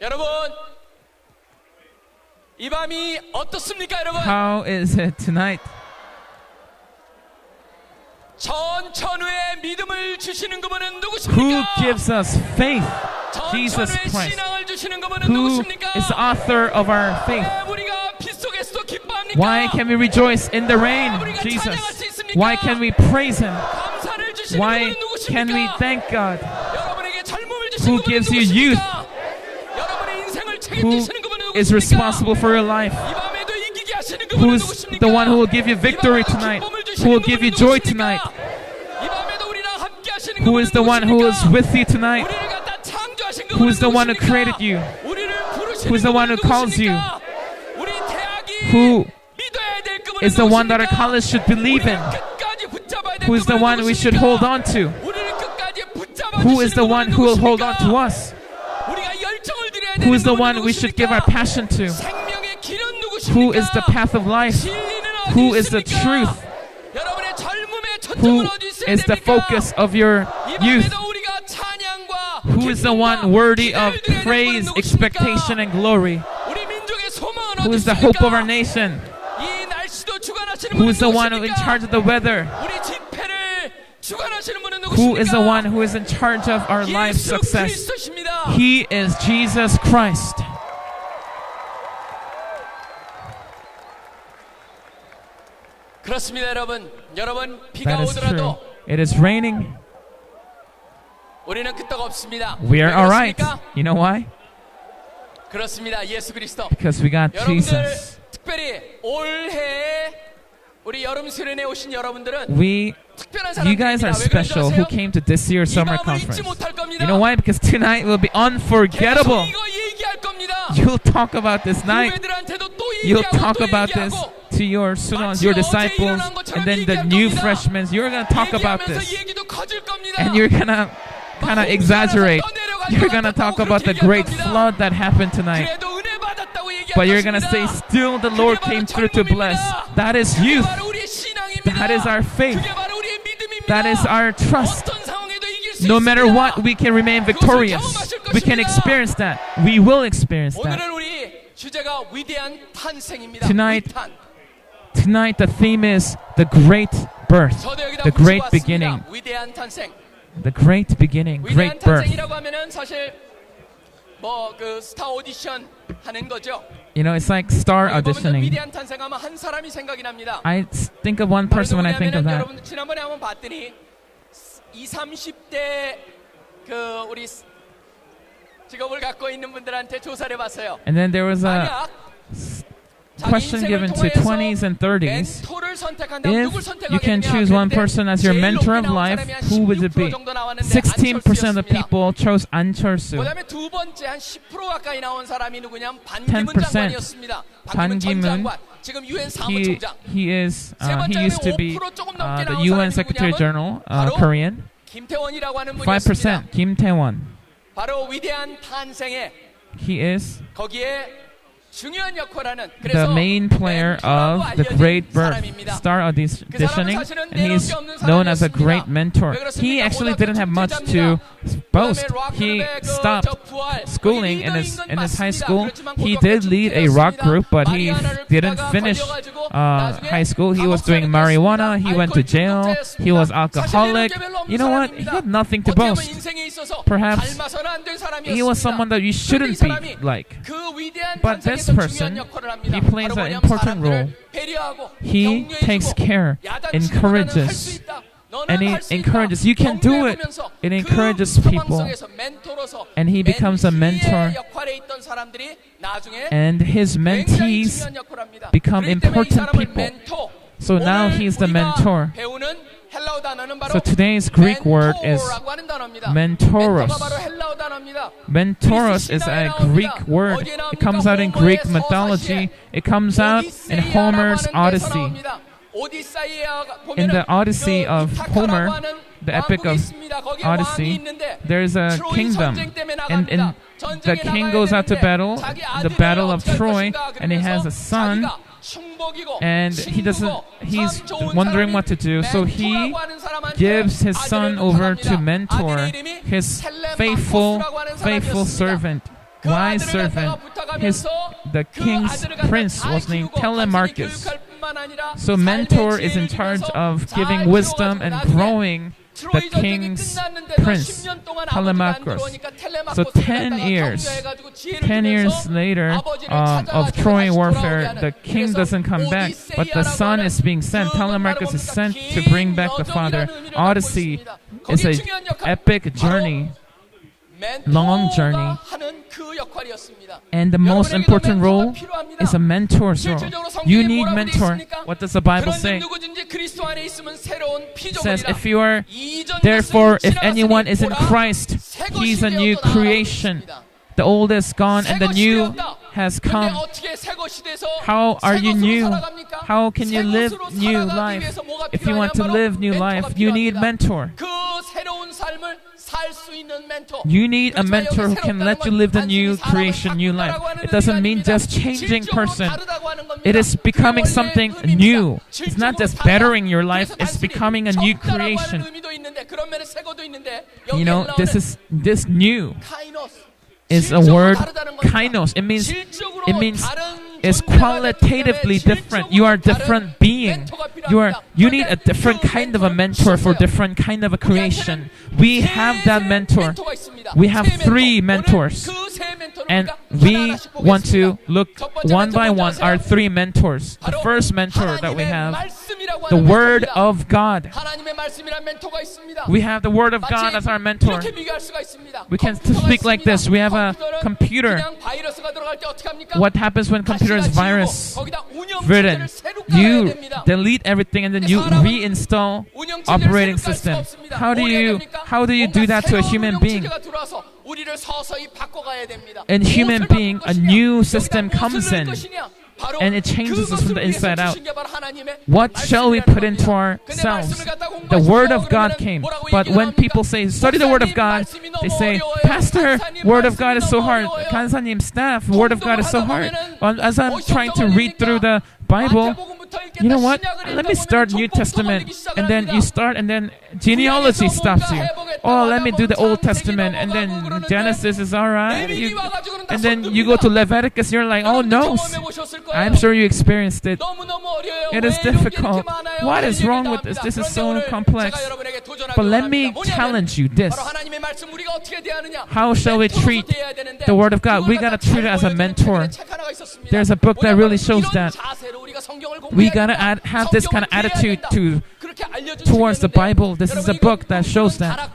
여러분, 이 밤이 어떻습니까, 여러분? How is it tonight? 전천후의 믿음을 주시는 그분은 Who 누구십니까? gives us faith? Jesus 전천후의 Christ. 신앙을 주시는 그분은 Who 누구십니까? is the author of our faith? 왜 우리가 빛 속에서도 기뻐합니까? Why can we rejoice in the rain, 우리가 Jesus? 찬양할 수 있습니까? Why can we praise Him? 감사를 주시는 Why 그분은 누구십니까? can we thank God? 여러분에게 젊음을 주시는 Who 그분은 gives you 누구십니까? 여러분의 인생을 Who 책임지시는 그분은 is 누구십니까? responsible for your life? 이 밤에도 이기게 하시는 그분은 Who's 누구십니까? the one who will give you victory tonight? Who will give you joy tonight? 이 밤에도 우리랑 함께 하시는 Who 그분은 is the one who is 누구십니까? with you tonight? 우리를 갖다 창조하신 Who is the 그분은 one who 누구십니까? created you? 우리를 부르시는 Who is the one who 그분은 calls you? 누구십니까? 우리 대학이 Who 믿어야 될 그분은 is the one that our 누구십니까? college should believe in? 우리를 끝까지 붙잡아야 될 Who is the 그분은 one we should 누구십니까? hold on to? 우리를 끝까지 붙잡아 Who is 주시는 the 그분은 one who will hold on to 누구십니까? us? 우리가 열정을 드려야 Who 되는 is the 그분은 one we should give our 누구십니까? passion to? 생명의 길은 누구십니까? Who is the path of life? 진리는 어디 Who is the 있습니까? truth? 여러분의 젊음의 Who 초점은 어디 있어야 is the 됩니까? focus of your 이 youth? 밤에도 우리가 찬양과 Who is the one worthy of praise, expectation, and glory? 우리 민족의 소망은 Who 어디 is the hope of 있습니까? our nation? 이 날씨도 주관하시는 Who 분은 is the one who in 누구십니까? charge of the weather? 우리 집회를 주관하시는 분은 Who is the 누구십니까? one who is in charge of our life 예수 success? 그리스도십니다. He is Jesus Christ. 그렇습니다, 여러분. 여러분 비가 That is true. 오더라도 It is raining. 우리는 끄떡 없습니다. We are 왜 alright. 그렇습니까? You know why? 그렇습니다. 예수 그리스도. Because we got 여러분들 Jesus. 특별히 올해 우리 여름 수련회 오신 여러분들은 We, 특별한 you guys 사람들입니다. are 왜 그런지 special who 아세요? came to this year's 이 summer 밤을 잊지 conference. 못할 겁니다. You know why? Because tonight will be 계속 unforgettable. 이거 얘기할 겁니다. You'll talk about this night. 후배들한테도 또 You'll 얘기하고 talk 또 about this 얘기하고 to your students, 마치 your 어제 disciples, 일어난 것처럼 and then the 얘기할 new 겁니다. freshmen. You're going to talk about 얘기하면서 this. 얘기도 커질 겁니다. And you're going to kind of exaggerate. You're going to talk about the great flood that happened tonight. 그래도 은혜 받았다고 얘기할 But you're going to say, 것입니다. still the Lord came through to bless. That is 그게 youth. 바로 우리의 신앙입니다. That is our faith. 그게 바로 우리의 믿음입니다. That is our trust. 어떤 상황에도 이길 수 No matter 있습니다. what, we can remain victorious. We can experience that. We will experience that. 오늘은 우리 주제가 위대한 탄생입니다. Tonight, 위탄. Tonight the theme is the great birth, 저도 여기다 the 붙이고 great 왔습니다. beginning, 위대한 탄생. the great beginning, 위대한 great birth. 탄생이라고 하면은 사실 뭐 그 스타 오디션 하는 거죠. You know, it's like star 보면 auditioning. 위대한 탄생하면 한 사람이 생각이 납니다. I think of one person when I think of that. 여러분 지난번에 한번 봤더니 20, 30대 그 우리 직업을 갖고 있는 분들한테 조사를 해봤어요. And then there was a 만약 question given to 20s and 30s. 멘토를 선택한다면 누굴 If you can 선택하겠느냐? choose one 그랬는데 person as your 제일 mentor 높게 of 나온 life, 사람이 한 who would it 16% be? 정도 나왔는데 16% of the 안철수였습니다. people chose 안철수. 그다음에 두 번째 한 10% 가까이 나온 사람이 누구냐면 반기문 10%. 장관이었습니다. 반기문 전 반기문, 장관. 지금 유엔 사무총장. He used to be 5% 조금 넘게 the 나온 UN 사람이 Secretary 누구냐면 General, 바로 Korean. 김태원이라고 하는 분이었습니다. 5%, Kim Tae-won. 바로 위대한 탄생에 He is 거기에 중요한 역할하는 the 그래서 main player 멘토라고 of the 알려진 great birth, 사람입니다. star 그 사람은 auditioning, 사실은 and he's 내놓을 게 없는 known as a 사람이었습니다. great mentor. 왜 그렇습니까? He actually didn't have much to 고등학교 boast. 락 He 그룹의 그 stopped 저 부활, schooling 거기 in his 리더인 건 high 맞습니다. school. 그렇지만 He 고등학교 did lead a rock 축제였습니다. group, but he 마리아나를 didn't 피다가 finish 걸려가지고 high school. He was doing marijuana. He went to jail. He was alcoholic. You know what? He had nothing to boast. Perhaps he was someone that you shouldn't be like. But this person, he plays an important role. He takes care, encourages, and he encourages. You can do it. It encourages people, and he becomes a mentor. And his mentees become important people. So now he's the mentor. So today's Greek word is mentoros. Mentoros is a Greek word. It comes out in Greek mythology. It comes out in Homer's Odyssey. In the Odyssey of Homer, the epic of Odyssey, there's a kingdom, and the king goes out to battle, the battle of Troy, and he has a son, and he's wondering what to do, so he gives his son over to mentor his faithful servant. wise servant, the king's prince was named Telemachus. So mentor is in charge of giving wisdom and growing the king's prince, Telemachus. So 10 years later of Troy warfare, the king doesn't come back, but the son is being sent. Telemachus is sent to bring back the father. Odyssey is an epic journey, long journey. And the most important role is a mentor's role. You need mentor. What does the Bible say? It says, therefore, if anyone is in Christ, he's a new creation. The old is gone and the new has come. How are you new? How can you live new life? If you want to live new life, you need mentor. You need a mentor who can let you live the new creation, new life. It doesn't mean just changing person. It is becoming something new. It's not just bettering your life, it's becoming a new creation. You know, this new is a word kainos. It means it's qualitatively different. You are a different being. You need a different kind of a mentor for different kind of a creation. We have that mentor. We have 3 mentors. And we want to look one by one our 3 mentors. The first mentor that we have, the Word of God. We have the Word of God as our mentor. We can speak like this. We have a computer. What happens when computer is virus ridden? You delete everything and then you reinstall operating system. How do you do that to a human being? In human being, a new system comes in and it changes us from the inside out. What shall we put into ourselves? The Word of God came. But when people say, study the Word of God, they say, Pastor, Word of God is so hard. Kansa님, staff, Word of God is so hard. As I'm trying to read through the Bible, you know what? Let me start New Testament. And then you start and then genealogy stops you. Oh, let me do the Old Testament. And then Genesis is alright. And then you go to Leviticus, you're like, oh no. I'm sure you experienced it. It is difficult. What is wrong with this? This is so complex. But let me challenge you this. How shall we treat the Word of God? We gotta treat it as a mentor. There's a book that really shows that. We gotta have this kind of attitude towards the Bible. This is a book that shows that.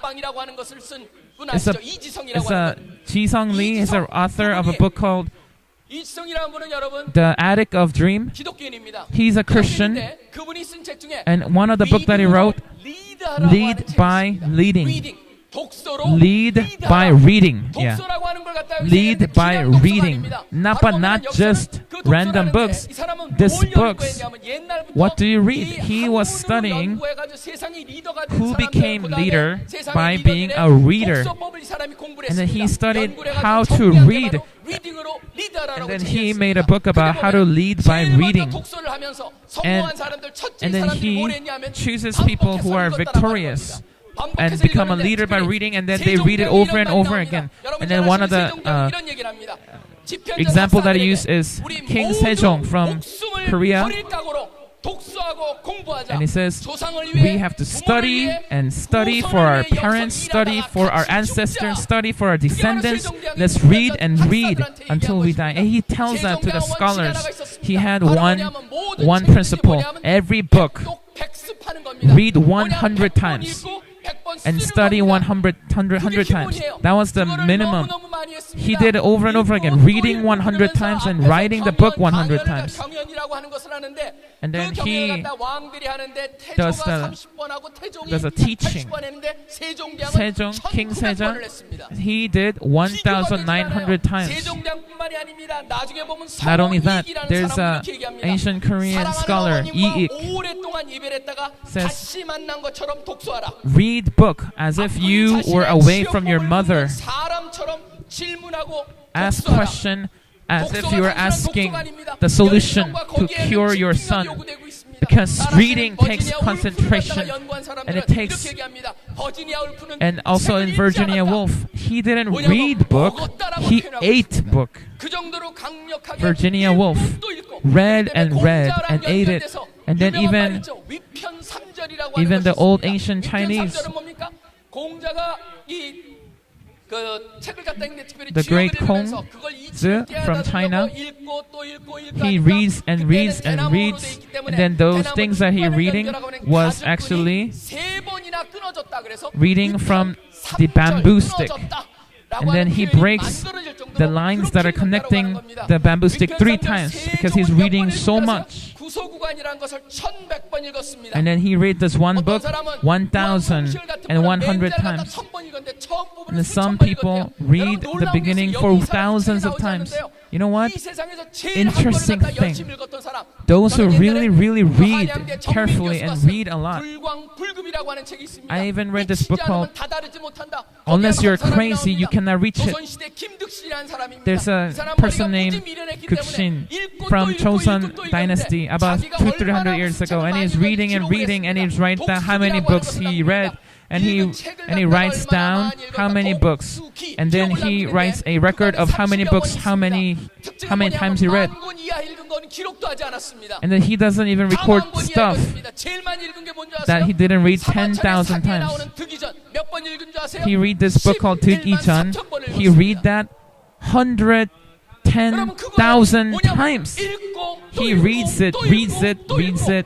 Ji Sung Lee is an author of a book called The Attic of Dream. He's a Christian, and one of the books that he wrote, Lead by Leading. Lead by reading. Yeah. Lead by reading. Not just random books. These books. What do you read? He was studying who became leader by being a reader. And then he studied how to read. And then he made a book about how to lead by reading. And then he chooses people who are victorious and become a leader by reading, and then they read it over and over again. And then one of the example that I use is King Sejong from Korea. And he says, we have to study and study for our parents, study for our ancestors, study for our descendants. Let's read and read until we die. And he tells that to the scholars. He had one principle. Every book, read 100 times. And study 100 times. That was the minimum. He did it over and over again, reading 100 times and writing the book 100 times. And then he does a teaching. King Sejong, he did 1,900 times. Not only that, there's an ancient Korean scholar, Lee Ik, says, read book as if you were away from your mother. Ask question as if you were asking the solution to cure your son. because reading takes concentration, and it takes. And also in Virginia Woolf, he didn't read book, he ate book. Virginia Woolf read and read and ate it. And then even the old ancient Chinese, the great Kongzi from China, he reads and reads and reads, and then those things that he reading was actually reading from the bamboo stick. And then he breaks the lines that are connecting the bamboo stick 3 times because he's reading so much. And then he read this one book 1,100 times. And some people read the beginning for thousands of times. You know what? Interesting thing. Those who really read carefully and read a lot. I even read this book called Unless You're Crazy, You Cannot Reach It. There's a person named Gukshin from Joseon Dynasty about 200-300 years ago, and he's reading and reading, and he's writing down how many books he read. And he writes down how many books, and then he writes a record of how many books, how many times he read. And then he doesn't even record stuff that he didn't read 10,000 times. He read this book called 듣기 전. He read that 110,000 times. He reads it, and reads it,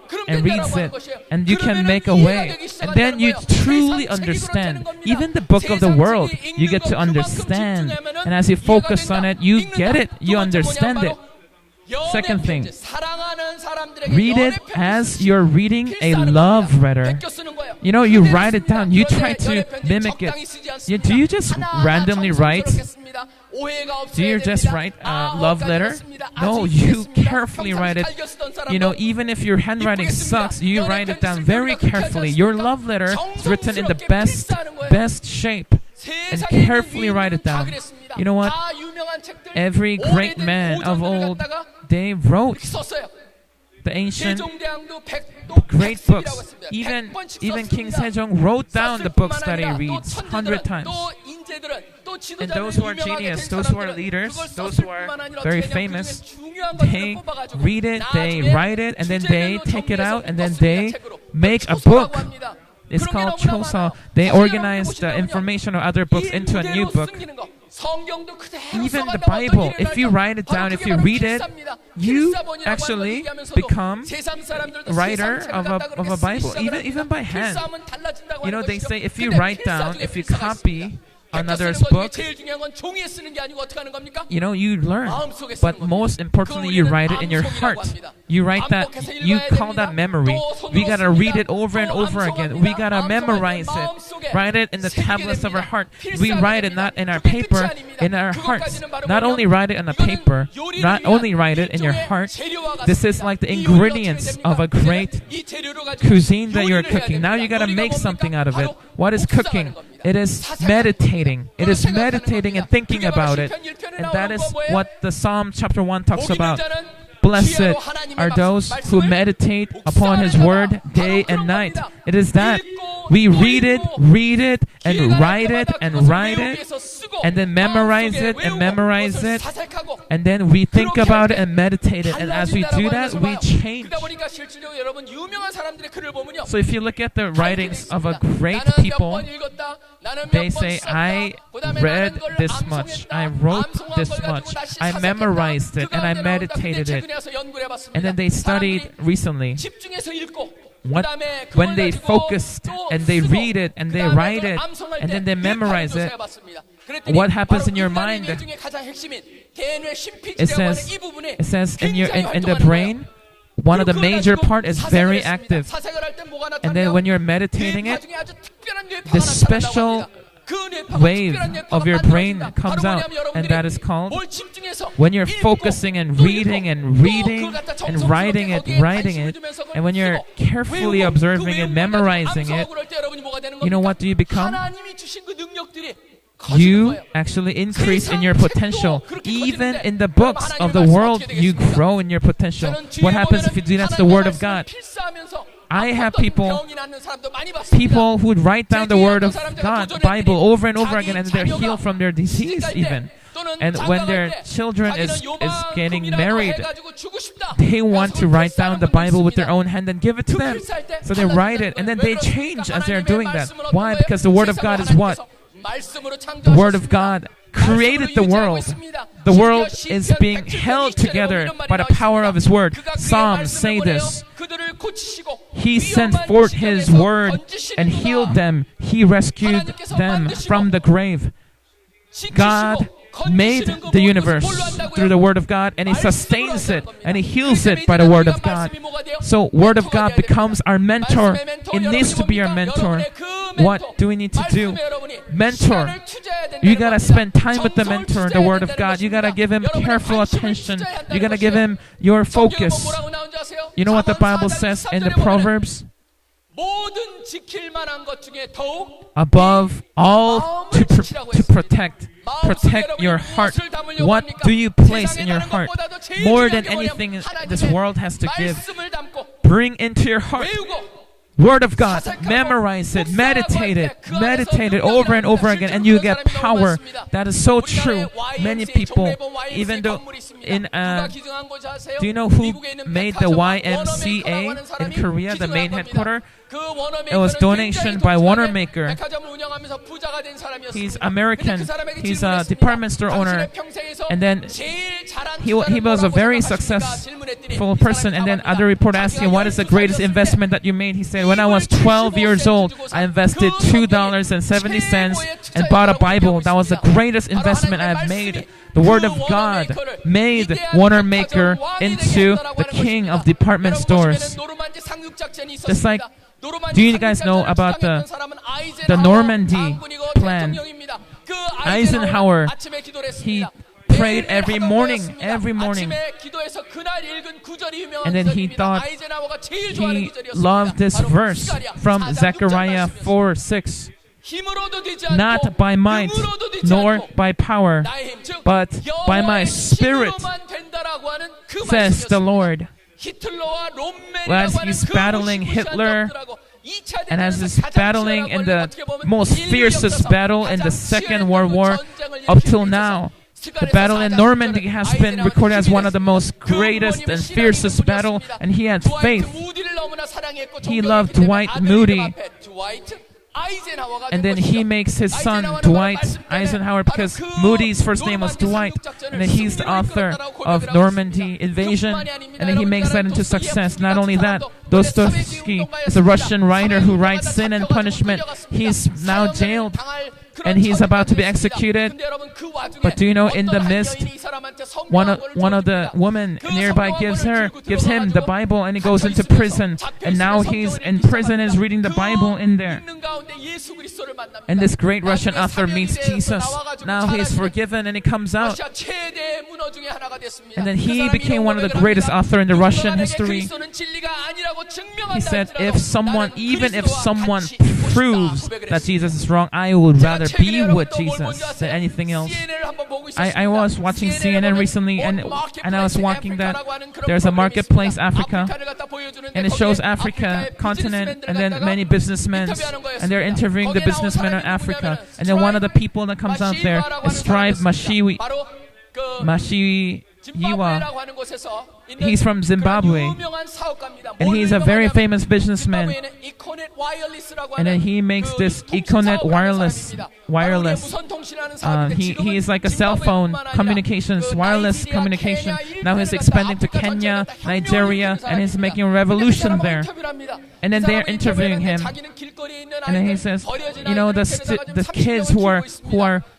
and you can make a way. And then you truly understand. Even the book of the world, you get to understand. And as you focus on it, you get it, you understand it. Second thing, read it as you're reading a love letter. You know, you write it down, you try to mimic it. Do you just randomly write? Do you just write a love letter? No, you carefully write it. You know, even if your handwriting sucks, you write it down very carefully. Your love letter is written in the best shape, and carefully write it down. You know what? Every great man of old, they wrote the ancient great books. Even King Sejong wrote down the books that he reads 100 times. And those who are genius, those who are leaders, those who are very famous, they read it, they write it, and then they take it out, and then they make a book. It's called Chosa. They organize the information of other books into a new book. Even the Bible, if you write it down, if you read it, you actually become a writer of a Bible, even by hand. You know, they say if you write down, if you copy another's book, you know, you learn. But most importantly, you write it in your heart. You write that, you call that memory. We gotta read it over and over again. We gotta memorize it. Write it in the tablets of our heart. We write it not in our paper, in our hearts. Not only write it on a paper, not only write it in your heart. This is like the ingredients of a great cuisine that you're cooking. Now you gotta make something out of it. What is cooking? It is meditating. It is meditating and thinking about it. And that is what the Psalm chapter 1 talks about. Blessed are those who meditate upon His word day and night. It is that. We read it, and write it, and then memorize it, and then we think about it and meditate it. And as we do that, we change. So if you look at the writings of a great people, they say, I read this much, I wrote this much, I memorized it, and I meditated it. And then they studied recently. When they focused and they read it and they write it and then they memorize it, what happens in your mind? It says in the brain, one of the major part is very active. And then when you're meditating it, the special wave of your brain comes out, and that is called, when you're focusing and reading and writing it, and when you're carefully observing and memorizing it, you know what do you become? you actually increase in your potential. Even in the books of the world, you grow in your potential. What happens if you do that's the Word of God? I have people who would write down the Word of God, the Bible, over and over again, and they're healed from their disease even. And when their children is getting married, they want to write down the Bible with their own hand and give it to them. So they write it, and then they change as they're doing that. Why? Because the Word of God is what? The Word of God created the world. The world is being held together by the power of His Word. Psalms say this. He sent forth His Word and healed them. He rescued them from the grave. God made the universe through the Word of God, and He sustains it and He heals it by the Word of God. So Word of God becomes our mentor. It needs to be our mentor. What do we need to do? Mentor. You gotta spend time with the mentor, the Word of God. You gotta give him careful attention. You gotta give him your focus. You know what the Bible says in the Proverbs? Above all, to protect your heart. What do you place in your heart? More than anything this world has to give. Bring into your heart Word of God. Memorize it. Meditate it over and over again, and you get power. That is so true. Many people, even though do you know who made the YMCA in Korea, the main headquarters? It was donation by Wanamaker. He's American. He's a department store owner. And then he was a very successful person. And then other reporter asked him, what is the greatest investment that you made? He said, when I was 12 years old, I invested $2.70 and bought a Bible. That was the greatest investment I have made. The Word of God made Wanamaker into the king of department stores. Just like, do you guys know about the Normandy plan? Eisenhower, he prayed every morning. And then he thought he loved this verse from Zechariah 4:6. Not by might, nor by power, but by my Spirit, says the Lord. As he's battling Hitler, and as he's battling in the most fiercest battle in the Second World War up till now, the battle in Normandy has been recorded as one of the most greatest and fiercest battle, and he had faith. He loved Dwight Moody. And then he makes his son Dwight Eisenhower, because Moody's first name was Dwight, and then he's the author of Normandy Invasion, and then he makes that into success. Not only that, Dostoevsky is a Russian writer who writes Sin and Punishment. He's now jailed, and he's about to be executed. But do you know, in the midst, one of the women nearby gives him the Bible, and he goes into prison. And now he's in prison and is reading the Bible in there. And this great Russian author meets Jesus. Now he's forgiven and he comes out. And then he became one of the greatest authors in the Russian history. He said, even if someone proves that Jesus is wrong, I would rather be with Jesus than anything else. I was watching CNN recently, and I was walking that there's a marketplace, Africa, and it shows Africa continent, and then many businessmen, and they're interviewing the businessmen in Africa. And then one of the people that comes out there is Strive Mashiyiwa. He's from Zimbabwe, and he's a very famous businessman. And then he makes this Econet wireless. He is like a cell phone communications, wireless communication. Now he's expanding to Kenya, Nigeria, and he's making a revolution there. And then they're interviewing him, and then he says, you know, the kids who are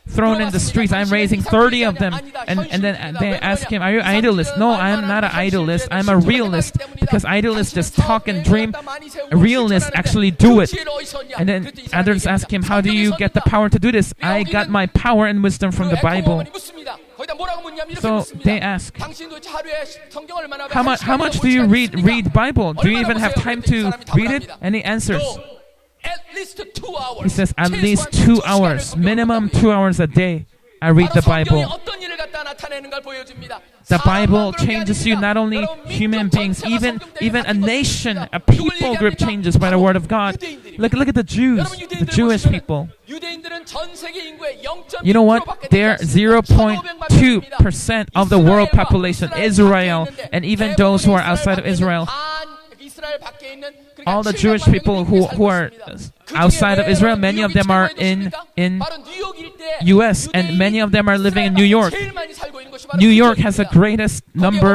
thrown in the streets, I'm raising 30 of them. And then they ask him, are you an idealist? No, I am not an idealist. I'm a realist, because idealists just talk and dream. Realists actually do it. And then others ask him, how do you get the power to do this? I got my power and wisdom from the Bible. So they ask, how much do you read Bible? Do you even have time to read it? And he answers, He says at least 2 hours, minimum 2 hours a day. I read the Bible. The Bible changes you, not only human beings, even a nation, a people group changes by the word of God. Look at the Jews, the Jewish people. You know what? They're 0.2% of the world population, Israel, and even those who are outside of Israel. All the Jewish people who are outside of Israel, many of them are in U.S. and many of them are living in New York. New York has the greatest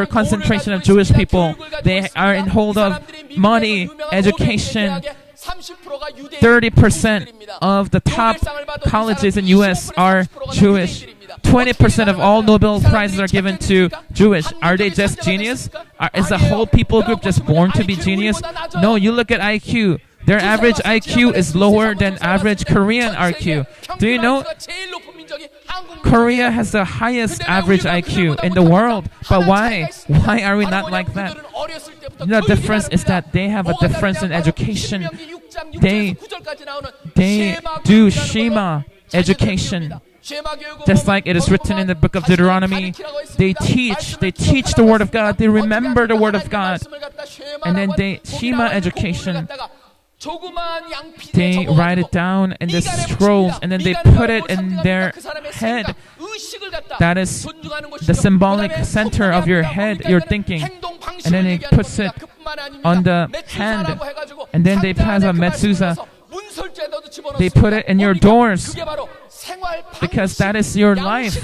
concentration of Jewish people. They are in hold of money, education. 30% of the top colleges in U.S. are Jewish. 20% of all Nobel Prizes are given to Jewish. Are they just genius? Is the whole people group just born to be genius? No, you look at IQ. Their average IQ is lower than average Korean IQ. Do you know? Korea has the highest average IQ in the world. But why? Why are we not like that? The difference is that they have a difference in education. They do Shema education. Just like it is written in the book of Deuteronomy, they teach the word of God, they remember the word of God, and then Shema education. They write it down in the scrolls and then they put it in their head. That is the symbolic center of your head, your thinking. And then it puts it on the hand. And then they pass a mezuzah. They put it in your doors because that is your life.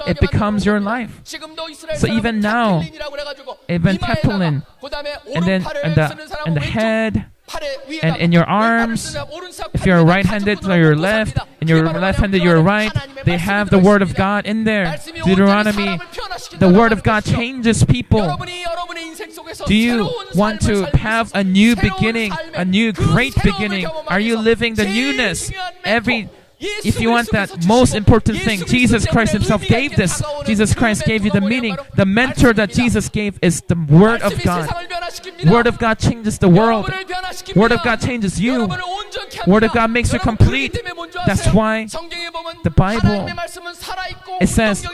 It becomes your life. So even now, even Tefillin, and then and the head, and in your arms, if you're right-handed to your left, and you're left-handed your right, they have the word of God in there. Deuteronomy, the word of God changes people. Do you want to have a new beginning, a new great beginning? Are you living the newness? If you want that most important thing, Jesus Christ Himself gave this. Jesus Christ gave you the meaning. The mentor that Jesus gave is the Word of God. Word of God changes the world. Word of God changes you. Word of God makes you complete. That's why the Bible, it says,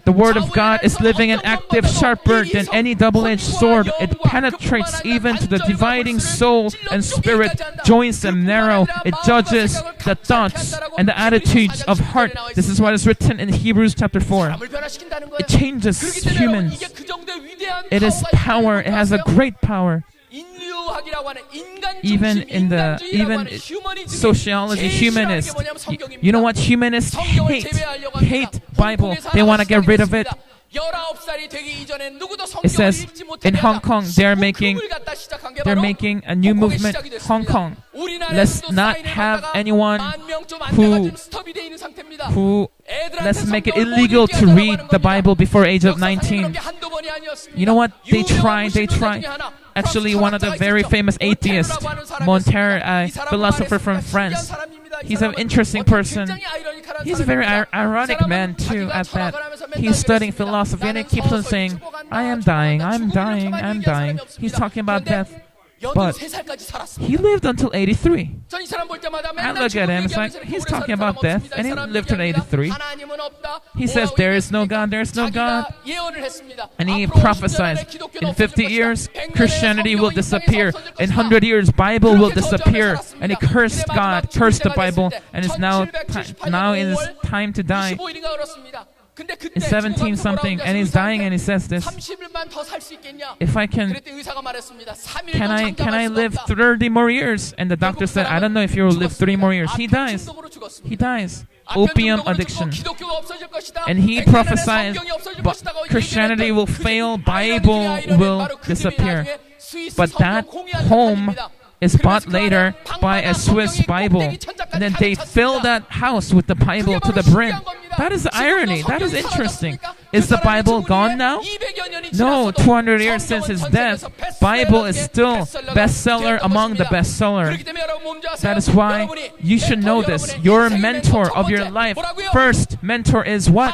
the Word of God is living and active, sharper than any double-edged sword. It penetrates even to the dividing soul and spirit, joins them narrow. It judges the thoughts and the attitudes of heart. This is what is written in Hebrews chapter 4. It changes humans. It is power. It has a great power. Even sociology, humanists. You know what humanists hate? Hate Bible. They want to get rid of it. It says in Hong Kong they're making a new movement. Hong Kong. Let's not have anyone who let's make it illegal to read the Bible before age of 19. You know what? They try. Actually, one of the very famous atheists, Montaigne, a philosopher from France, he's an interesting person. He's a very ironic man too at that. He's studying philosophy and he keeps on saying, I am dying, I'm dying, I'm dying. He's talking about death. But he lived until 83. I look at him, it's like, he's talking about death, and he lived till 83. He says, there is no God, there is no God. And he prophesies, in 50 years, Christianity will disappear. In 100 years, Bible will disappear. And he cursed God, cursed the Bible, and it's now it is time to die. He's 17 something and he's dying and he says this, if I can I live 30 more years? And the doctor said, I don't know if you will live 3 more years. He dies. Opium addiction. And he prophesies, Christianity will fail, Bible will disappear. But that home is bought later by a Swiss Bible. And then they fill that house with the Bible to the brim. That is the irony. That is interesting. Is the Bible gone now? No, 200 years since his death, Bible is still bestseller among the bestseller. That is why you should know this. Your mentor of your life, first mentor is what?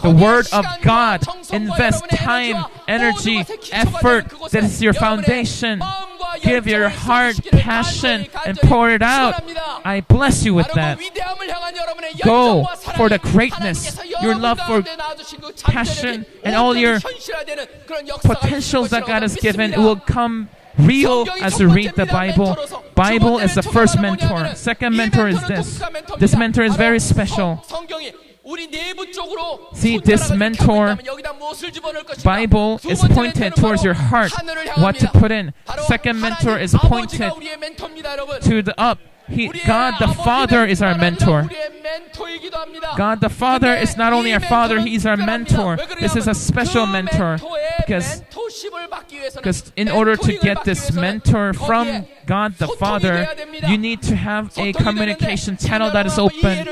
The Word of God. Invest time, energy, effort. That is your foundation. give your heart, passion, and pour it out. I bless you with that. Go for the greatness, your love for passion, and all your potentials that God has given. It will come real as you read the Bible. Bible is the first mentor. Second mentor is this. This mentor is very special. See, this mentor, Bible is pointed towards your heart, what to put in. Second mentor is pointed to the up. God the Father is our mentor. God the Father is not only our Father, He is our mentor. This is a special mentor because in order to get this mentor from God the Father, you need to have a communication channel that is open.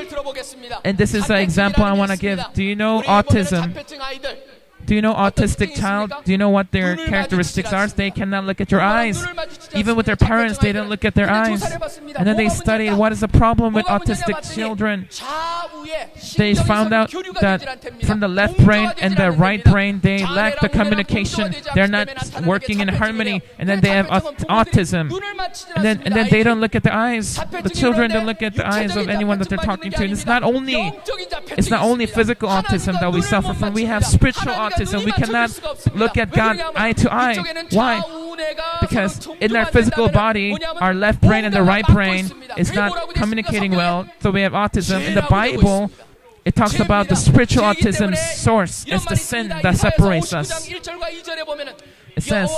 And this is an example I want to give. Do you know autism? Do you know autistic child? Do you know what their characteristics are? They cannot look at your eyes. Even with their parents, they don't look at their eyes. And then they studied what is the problem with autistic children. They found out that from the left brain and the right brain, they lack the communication. They're not working in harmony. And then they have autism. And then they don't look at the eyes. The children don't look at the eyes of anyone that they're talking to. And it's not only physical autism that we suffer from. We have spiritual autism. We cannot look at God eye to eye. Why? Because in our physical body, our left brain and the right brain is not communicating well, so we have autism. In the Bible, it talks about the spiritual autism source. It's the sin that separates us. It says,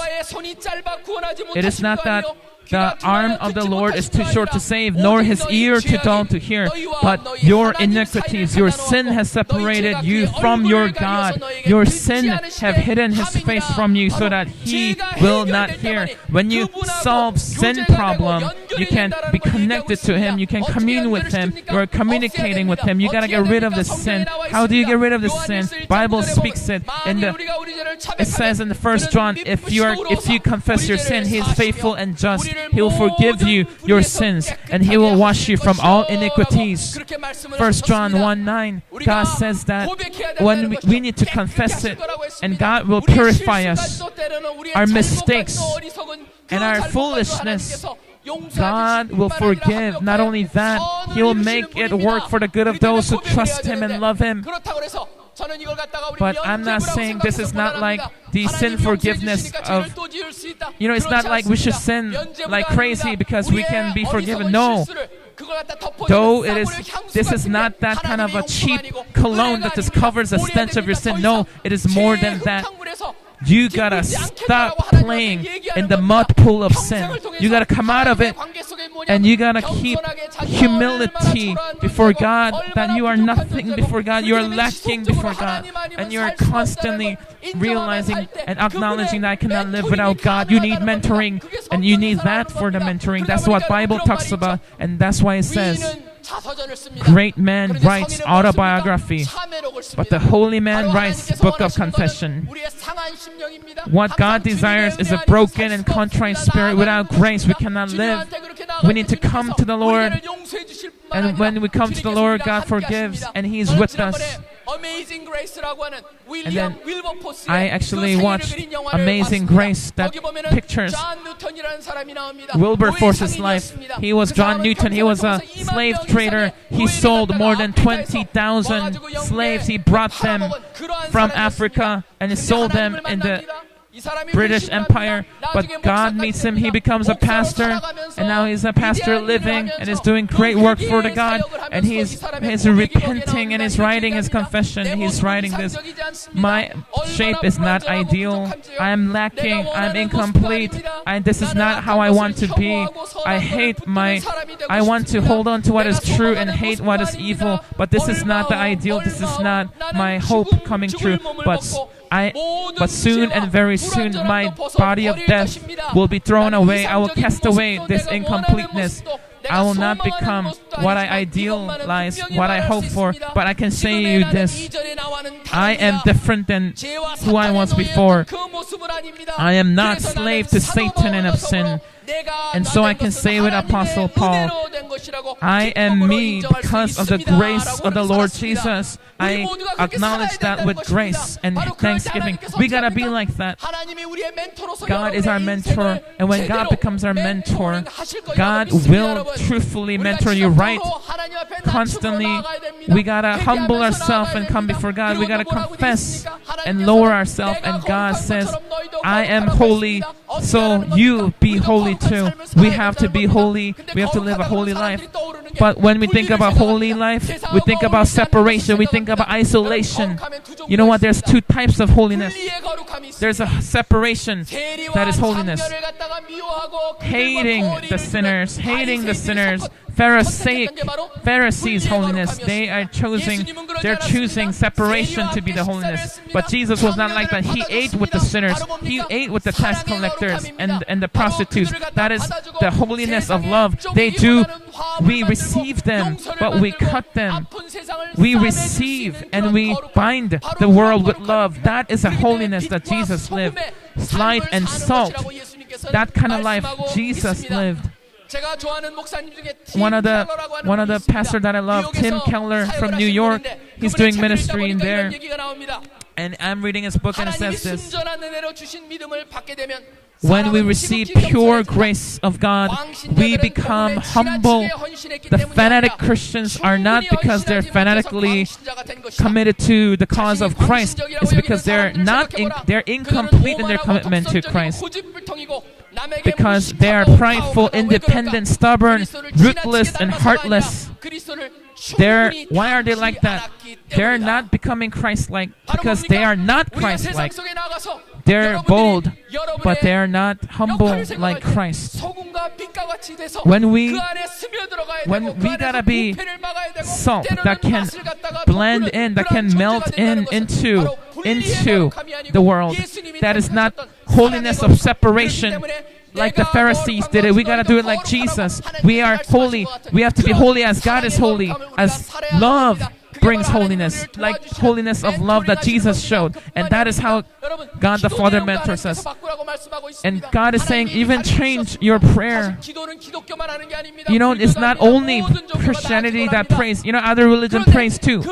it is not that the arm of the Lord is too short to save, nor His ear too dull to hear, but your iniquities, your sin has separated you from your God. Your sin have hidden His face from you so that He will not hear. When you solve sin problem, you can be connected to Him. You can commune with Him. You are communicating with Him. You gotta get rid of the sin. How do you get rid of the sin? Bible speaks it. It says in the 1 John, if you confess your sin, He is faithful and just. He will forgive you your sins, and He will wash you from all iniquities. 1 John 1:9, God says that when we need to confess it, and God will purify us, our mistakes and our foolishness. God will forgive. Not only that, He will make it work for the good of those who trust Him and love Him. But I'm not saying this is not like the sin forgiveness of, it's not like we should sin like crazy because we can be forgiven. No. Though this is not that kind of a cheap cologne that just covers the stench of your sin. No, it is more than that. You gotta stop playing in the mud pool of sin. You gotta come out of it, and you gotta keep humility before God, that you are nothing before God, you are lacking before God, and you are constantly realizing and acknowledging that I cannot live without God. You need mentoring, and you need that for the mentoring. That's what Bible talks about, and that's why it says, great man writes autobiography, but the holy man writes book of confession. What God desires is a broken and contrite spirit. Without grace, we cannot live. We need to come to the Lord, and when we come to the Lord, God forgives, and He is with us. And then I actually watched Amazing Grace, that pictures Wilberforce's life. He was John Newton. He was a slave trader. He sold more than 20,000 slaves. He brought them from Africa and he sold them in the British Empire, but God meets him. He becomes a pastor, and now he's a pastor living and is doing great work for the God. And he's repenting and he's writing his confession. He's writing this: my shape is not ideal. I am lacking. I'm incomplete. This is not how I want to be. I want to hold on to what is true and hate what is evil. But this is not the ideal. This is not my hope coming true. But soon and very soon, my body of death will be thrown away. I will cast away this incompleteness. I will not become what I idealize, what I hope for. But I can say to you this: I am different than who I was before. I am not slave to Satan and of sin. And so I can say with Apostle Paul, I am me because of the grace of the Lord Jesus. I acknowledge that with grace and thanksgiving. We gotta be like that. God is our mentor, and when God becomes our mentor, God will truthfully mentor you right. Constantly, we gotta humble ourselves and come before God. We gotta confess and lower ourselves, and God says, I am holy, so you be holy too. We have to be holy. We have to live a holy life. But when we think about holy life, we think about separation. We think about isolation. You know what? There's two types of holiness. There's a separation that is holiness. Hating the sinners. Pharisees holiness. They're choosing separation to be the holiness. But Jesus was not like that. He ate with the sinners. He ate with the tax collectors and the prostitutes. That is the holiness of love. We receive them, but we cut them. We receive and we bind the world with love. That is a holiness that Jesus lived. Light and salt. That kind of life Jesus lived. One of the pastors that I love, Tim Keller from New York, he's doing ministry in there. And I'm reading his book, and it says this: when we receive pure grace of God, we become humble. The fanatic Christians are not because they're fanatically committed to the cause of Christ. It's because they're incomplete in their commitment to Christ. Because they are prideful, independent, stubborn, ruthless, and heartless. Why are they like that? They're not becoming Christ-like because they are not Christ-like. They're bold, but they are not humble like Christ. When we gotta be salt that can blend in, that can melt into the world. That is not holiness of separation like the Pharisees did it. We gotta do it like Jesus. We are holy. We have to be holy as God is holy, as love brings holiness, like holiness of love that Jesus showed. And that is how God the Father mentors us. And God is saying, even change your prayer. You know, it's not only Christianity that prays. You know, other religion prays too.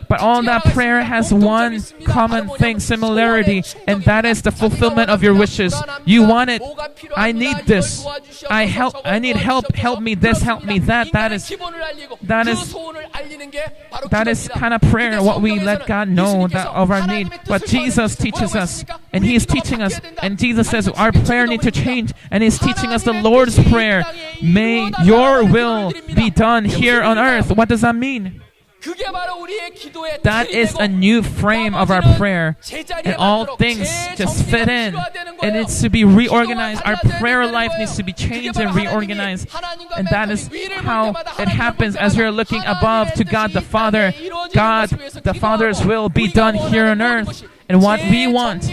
But all that prayer has one common thing, similarity, and that is the fulfillment of your wishes. You want it. I need this. I need help. Help me this. Help me that. That is kind of prayer, what we let God know that of our need. But Jesus teaches us, and He is teaching us, and Jesus says our prayer needs to change, and He's teaching us the Lord's Prayer. May your will be done here on earth. What does that mean? That is a new frame of our prayer, and all things just fit in. It needs to be reorganized. Our prayer life needs to be changed and reorganized, and that is how it happens as we are looking above to God the Father. God the Father's will be done here on earth. And what we want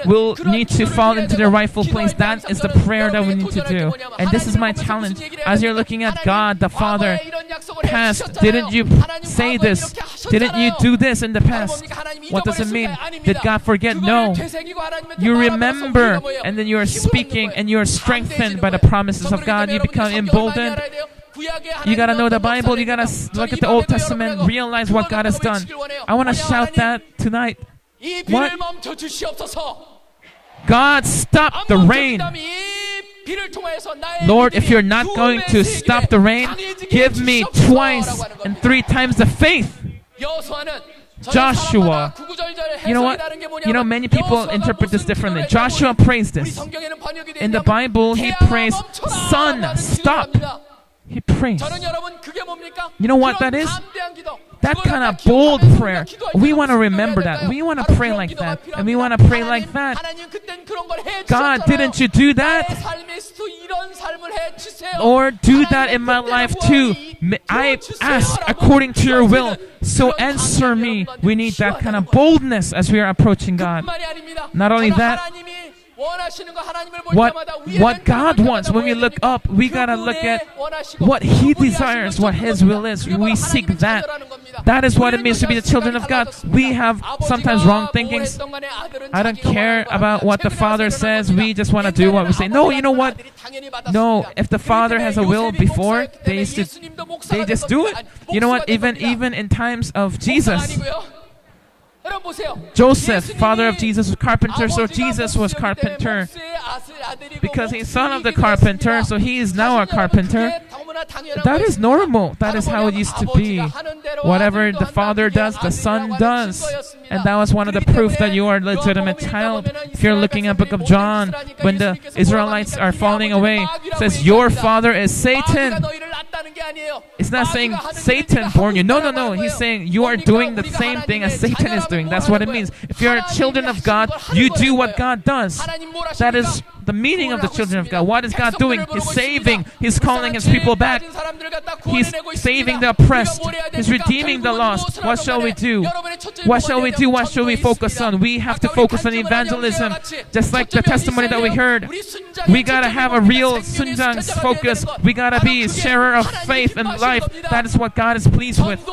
will need to fall into their rightful place. That is the prayer that we need to do. And this is my challenge. As you're looking at God the Father, past, didn't you say this? Didn't you do this in the past? What does it mean? Did God forget? No. You remember, and then you are speaking, and you are strengthened by the promises of God. You become emboldened. You gotta know the Bible. You gotta look at the Old Testament, realize what God has done. I want to shout that tonight. What? God, stop the rain. Lord, if you're not going to stop the rain, give me twice and 3 times the faith. Joshua, you know what? You know, many people interpret this differently. Joshua prays this. In the Bible, he prays, "Sun, stop." He prays. You know what that is? That kind of bold prayer. We want to remember that. We want to pray like that. And we want to pray like that. God, didn't you do that? Or do that in my life too. I ask according to your will. So answer me. We need that kind of boldness as we are approaching God. Not only that, what God wants. When we look up, we gotta look at what He desires, what His will is. We seek that. That is what it means to be the children of God. We have sometimes wrong thinkings. I don't care about what the Father says. We just want to do what we say. No, you know what? No, if the Father has a will before, they just do it. You know what? Even in times of Jesus, Joseph, father of Jesus, was carpenter, so Jesus was carpenter. Because he's son of the carpenter, so he is now a carpenter. That is normal. That is how it used to be. Whatever the father does, the son does. And that was one of the proof that you are a legitimate child. If you're looking at the book of John, when the Israelites are falling away, it says, your father is Satan. It's not saying Satan born you. No. He's saying you are doing the same thing as Satan is doing. That's what it means. If you're children of God, you do what God does. That is the meaning of the children of God. What is God doing? He's saving. He's calling His people back. He's saving the oppressed. He's redeeming the lost. What shall we do? What shall we do? What shall we focus on? We have to focus on evangelism. Just like the testimony that we heard. We gotta have a real Sunjang's focus. We gotta be a sharer of faith and life. That is what God is pleased with.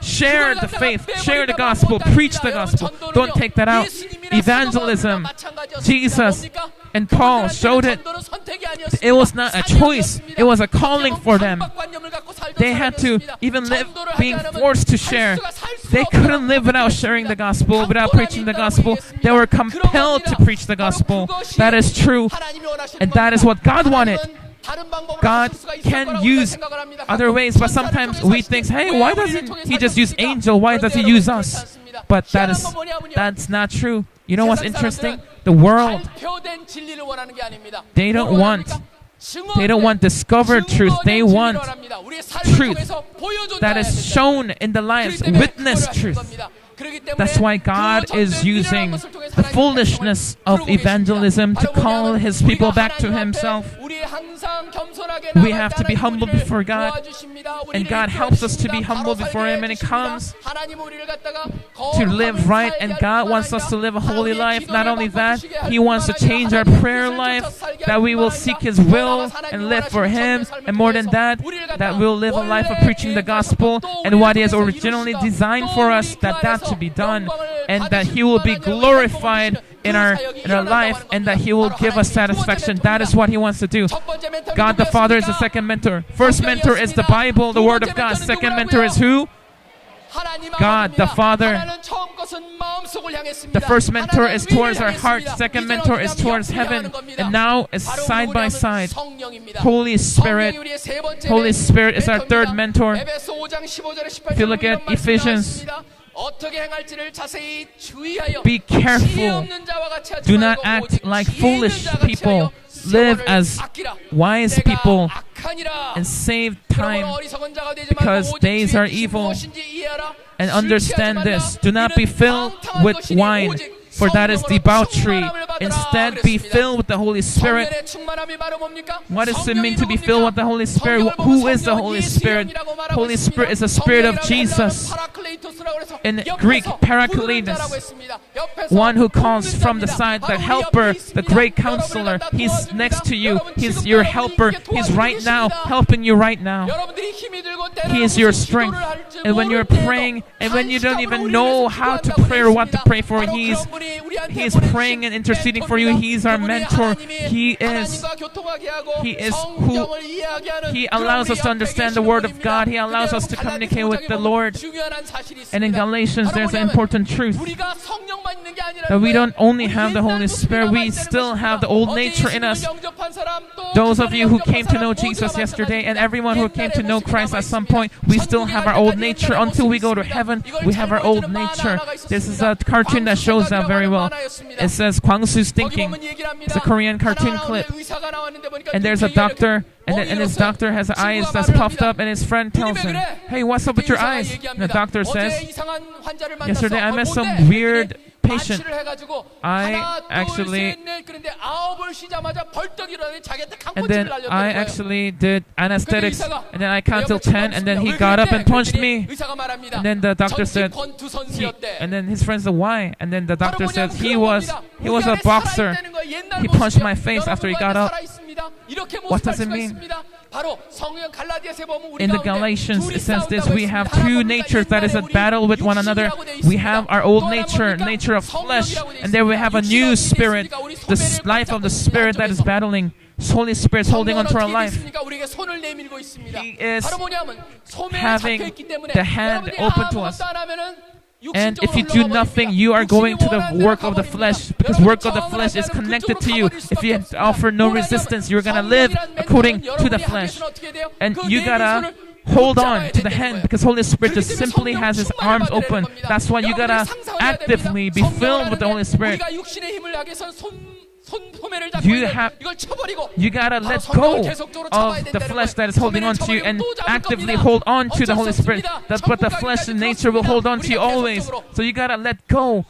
Share the faith. Share the gospel. Preach the gospel. Don't take that out. Evangelism. Jesus and Paul showed it. It was not a choice. It was a calling for them. They had to even live being forced to share. They couldn't live without sharing the gospel, without preaching the gospel. They were compelled to preach the gospel. That is true. And that is what God wanted. God can use other ways, but sometimes we think, hey, why doesn't He just use angel? Why does He use us? But that's not true. You know what's interesting? The world, they don't want discovered truth. They want truth that is shown in the lives, witness truth. That's why God is using the foolishness of evangelism to call His people back to Himself. We have to be humble before God, and God helps us to be humble before Him, and it comes to live right, and God wants us to live a holy life. Not only that, He wants to change our prayer life, that we will seek His will and live for Him, and more than that, that we'll live a life of preaching the gospel and what He has originally designed for us, that to be done, and that He will be glorified in our life, and that He will give us satisfaction. That is what He wants to do. God the Father is the second mentor. First mentor is the Bible, the Word of God. Second mentor is who? God the Father. The first mentor is towards our heart. Second mentor is towards heaven. And now it's side by side. Holy Spirit. Holy Spirit is our third mentor. If you look at Ephesians, be careful. Do not act like foolish people. Live as wise people and save time, because days are evil. And understand this. Do not be filled with wine, for that is debauchery. Instead, be filled with the Holy Spirit. What does it mean to be filled with the Holy Spirit? Who is the Holy Spirit? Holy Spirit is the Spirit of Jesus. In Greek, Parakletos. One who comes from the side, the helper, the great counselor. He's next to you. He's your helper. He's right now, helping you right now. He is your strength. And when you're praying, and when you don't even know how to pray or what to pray for, He is praying and interceding for you. He is our mentor. He is who He allows us to understand the Word of God. He allows us to communicate with the Lord. And in Galatians, there's an important truth that we don't only have the Holy Spirit, we still have the old nature in us. Those of you who came to know Jesus yesterday, and everyone who came to know Christ at some point, we still have our old nature. Until we go to heaven, we have our old nature. This is a cartoon that shows that very well. It says Kwangsu's thinking. It's a Korean cartoon clip. And there's a doctor, and his doctor has eyes that's puffed up, and his friend tells him, hey, what's up with your eyes? And the doctor says, yesterday I met some weird patient. I actually did anesthetics, and then I counted till 10, and then he got up and punched me. And then the doctor said, and then his friend said, why? And then the doctor said, he was a boxer. he punched my face after he got up. What does it mean? In the Galatians, it says this: we have two natures that is at battle with one another. We have our old nature, nature of flesh, and then we have a new spirit, the life of the spirit that is battling. Holy Spirit is holding on to our life. He is having the hand open to us. And if you do nothing, you are going to the work of the flesh, because work of the flesh is connected to you. If you offer no resistance, you're gonna live according to the flesh. And you gotta hold on to the hand, because Holy Spirit just simply has His arms open. That's why you gotta actively be filled with the Holy Spirit. You gotta let go of the flesh that is holding on to you and actively hold on to the Holy Spirit. That's what the flesh and nature will hold on to you always. So you gotta let go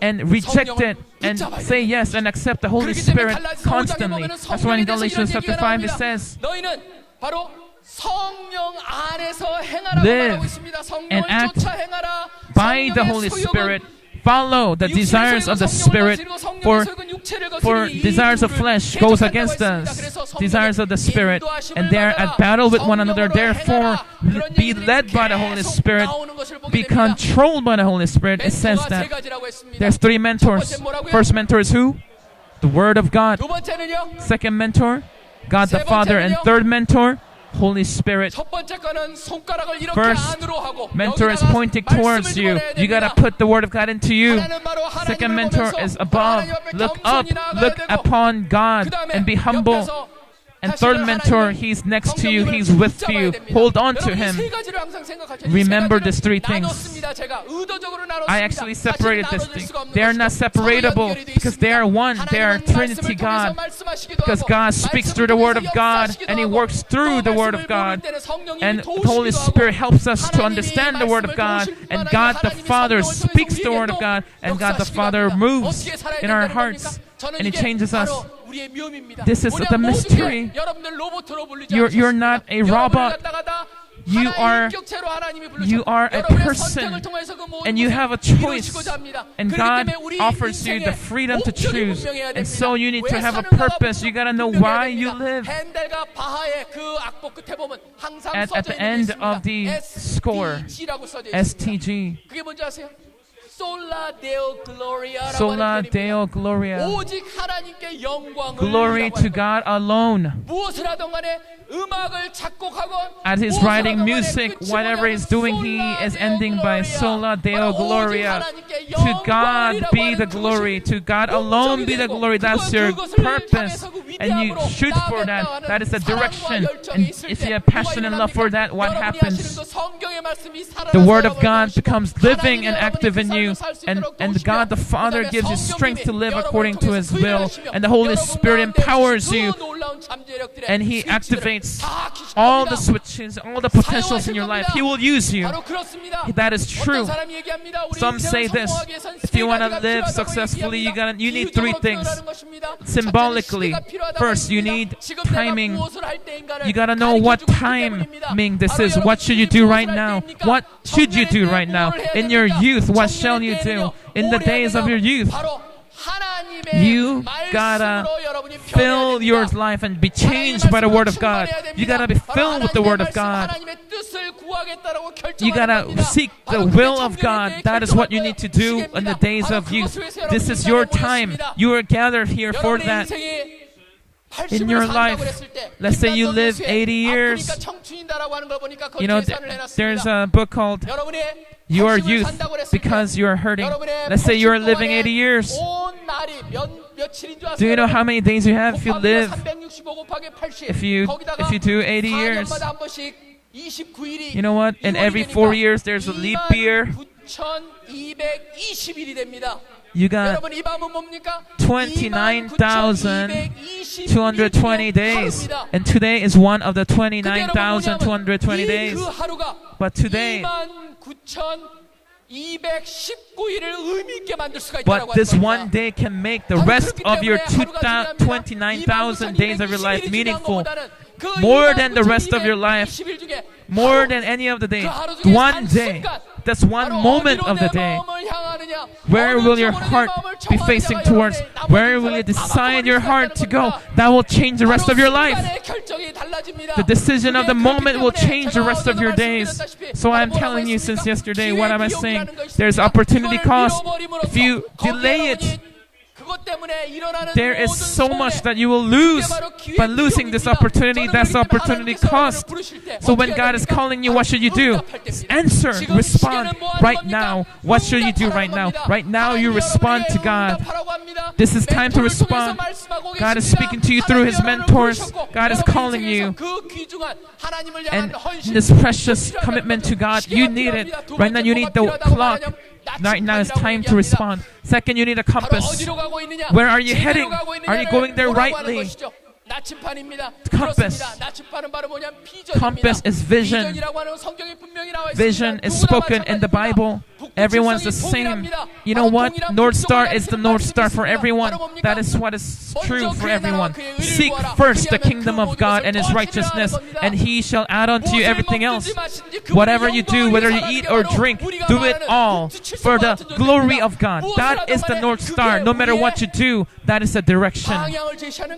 and reject it and say yes and accept the Holy Spirit constantly. That's why in Galatians chapter 5 it says, live and act by the Holy Spirit. Follow the desires of the Spirit, for desires of flesh goes against us, desires of the Spirit, and they are at battle with one another. Therefore, be led by the Holy Spirit, be controlled by the Holy Spirit. It says that there's three mentors. First mentor is who? The Word of God. Second mentor, God the Father. And third mentor, Holy Spirit. First mentor is pointing towards you. You gotta put the Word of God into you. Second mentor is above. Look up, look upon God and be humble. And third mentor, He's next to you, He's with you. Hold on to Him. Remember these three things. I actually separated this thing. They are not separable because they are one. They are Trinity God. Because God speaks through the Word of God and He works through the Word of God. And the Holy Spirit helps us to understand the Word of God. And God the Father speaks the Word of God. And God the Father moves in our hearts. And He changes us. This is the mystery. You're not a robot. You are a person, and you have a choice. And God offers you the freedom to choose. And so you need to have a purpose. You gotta know why you live. At the end of the score, STG. Sola Deo Gloria. Glory to God alone. As He's writing music, whatever He's doing, He is ending by Sola Deo Gloria. To God be the glory. To God alone be the glory. That's your purpose. And you shoot for that. That is the direction. And if you have passion and love for that, what happens? The Word of God becomes living and active in you. And God the Father gives you strength to live according to His will. And the Holy Spirit empowers you. And He activates all the switches, all the potentials in your life. He will use you. That is true. Some say this: if you want to live successfully, you need three things. Symbolically, first you need timing. You gotta know what timing this is. What should you do right now? What should you do right now? In your youth, what shall you do? In the days of your youth, you gotta fill your life and be changed by the Word of God. You gotta be filled with the Word of God. You gotta seek the will of God. That is what you need to do in the days of youth. This is your time. You are gathered here for that. In your life, let's say you live 80 years. You know, there's a book called You Are Youth Because You Are Hurting. Let's say you are living 80 years. Do you know how many days you have if you live? If you do 80 years, you know what? In every 4 years, there's a leap year. You got 29,220 days. And today is one of the 29,220 days. But today, but this one day can make the rest of your 29,000 days of your life meaningful. More than the rest of your life. more than any of the day. One day. That's one moment of the day. Where will your heart be facing towards? Where will you decide your heart to go? That will change the rest of your life. The decision of the moment will change the rest of your days. So I'm telling you since yesterday, what am I saying? There's opportunity cost. If you delay it, there is so much that you will lose by losing this opportunity. That's opportunity cost. So when God is calling you, what should you do? Answer, respond right now. What should you do right now? Right now you respond to God. This is time to respond. God is speaking to you through His mentors. God is calling you. And this precious commitment to God, you need it. Right now you need the clock. Right now it's time to respond. Second, you need a compass. Where are you heading? Are you going there rightly? Compass. Compass is vision. Vision is spoken in the Bible. Everyone's the same. You know what? North Star is the North Star for everyone. That is what is true for everyone. Seek first the kingdom of God and His righteousness, and He shall add unto you everything else. Whatever you do, whether you eat or drink, do it all for the glory of God. That is the North Star. No matter what you do, that is the direction.